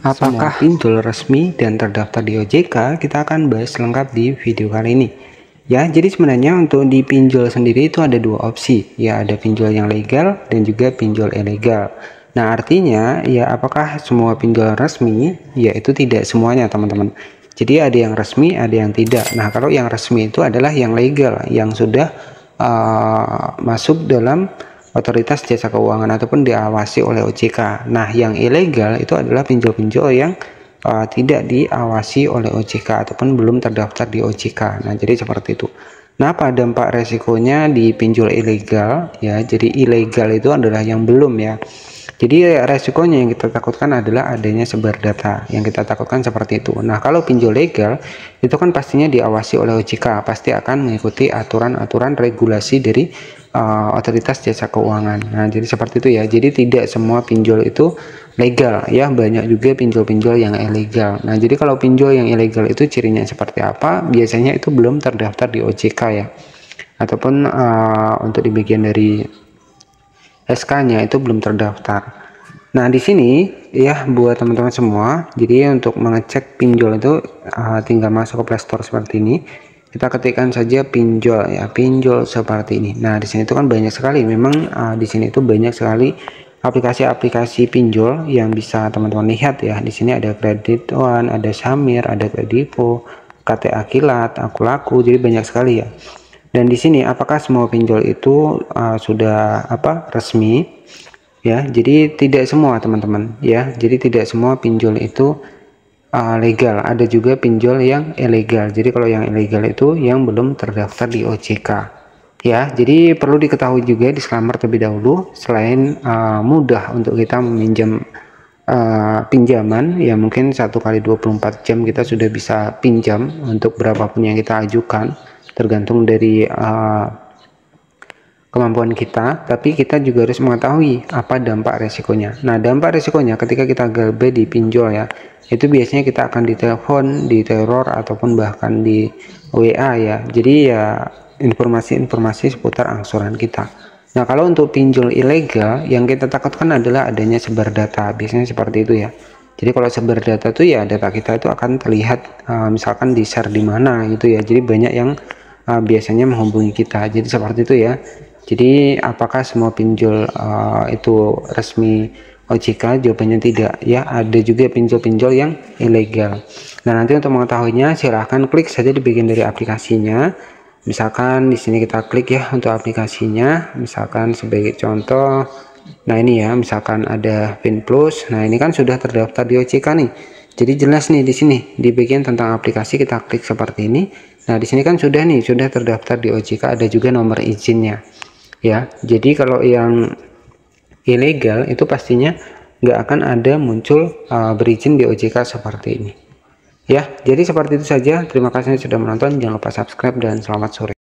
Apakah pinjol resmi dan terdaftar di OJK? Kita akan bahas lengkap di video kali ini. Ya, jadi sebenarnya untuk di pinjol sendiri itu ada dua opsi. Ya, ada pinjol yang legal dan juga pinjol ilegal. Nah, artinya ya apakah semua pinjol resmi? Ya, itu tidak semuanya, teman-teman. Jadi ada yang resmi, ada yang tidak. Nah, kalau yang resmi itu adalah yang legal, yang sudah masuk dalam otoritas jasa keuangan ataupun diawasi oleh OJK. Nah, yang ilegal itu adalah pinjol-pinjol yang tidak diawasi oleh OJK ataupun belum terdaftar di OJK. Nah, jadi seperti itu. Nah, apa dampak resikonya di pinjol ilegal? Ya, jadi ilegal itu adalah yang belum ya. Jadi resikonya yang kita takutkan adalah adanya sebar data, yang kita takutkan seperti itu. Nah, kalau pinjol legal itu kan pastinya diawasi oleh OJK, pasti akan mengikuti aturan-aturan regulasi dari otoritas jasa keuangan. Nah, jadi seperti itu ya. Jadi tidak semua pinjol itu legal ya, banyak juga pinjol-pinjol yang ilegal. Nah, jadi kalau pinjol yang ilegal itu cirinya seperti apa? Biasanya itu belum terdaftar di OJK ya, ataupun untuk di bagian dari SK-nya itu belum terdaftar. Nah, di sini ya buat teman-teman semua, jadi untuk mengecek pinjol itu tinggal masuk ke Play Store seperti ini. Kita ketikkan saja pinjol ya, pinjol seperti ini. Nah, di sini itu kan banyak sekali, memang di sini itu banyak sekali aplikasi-aplikasi pinjol yang bisa teman-teman lihat ya. Di sini ada Kredit One, ada Samir, ada Kredivo, KTA Kilat, Aku Laku, jadi banyak sekali ya. Dan di sini apakah semua pinjol itu sudah resmi ya? Jadi tidak semua, teman-teman ya. Jadi tidak semua pinjol itu legal. Ada juga pinjol yang ilegal. Jadi kalau yang ilegal itu yang belum terdaftar di OJK ya. Jadi perlu diketahui juga, disclaimer terlebih dahulu, selain mudah untuk kita meminjam pinjaman ya, mungkin 1 kali 24 jam kita sudah bisa pinjam untuk berapapun yang kita ajukan, tergantung dari kemampuan kita, tapi kita juga harus mengetahui apa dampak resikonya. Nah, dampak resikonya ketika kita gagal di pinjol ya, itu biasanya kita akan ditelepon, diteror, ataupun bahkan di WA ya. Jadi ya informasi-informasi seputar angsuran kita. Nah, kalau untuk pinjol ilegal yang kita takutkan adalah adanya sebar data, biasanya seperti itu ya. Jadi kalau sebar data tuh ya data kita itu akan terlihat misalkan di share di mana gitu ya. Jadi banyak yang biasanya menghubungi kita. Jadi seperti itu ya. Jadi apakah semua pinjol itu resmi OJK? Jawabannya tidak ya. Ada juga pinjol-pinjol yang ilegal. Nah, nanti untuk mengetahuinya silahkan klik saja di bagian dari aplikasinya. Misalkan di sini kita klik ya untuk aplikasinya. Misalkan sebagai contoh, nah ini ya, misalkan ada Finplus. Nah, ini kan sudah terdaftar di OJK nih. Jadi jelas nih di sini di bagian tentang aplikasi kita klik seperti ini. Nah, di sini kan sudah nih, sudah terdaftar di OJK, ada juga nomor izinnya. Ya, jadi kalau yang ilegal itu pastinya nggak akan ada muncul berizin di OJK seperti ini. Ya, jadi seperti itu saja. Terima kasih sudah menonton. Jangan lupa subscribe dan selamat sore.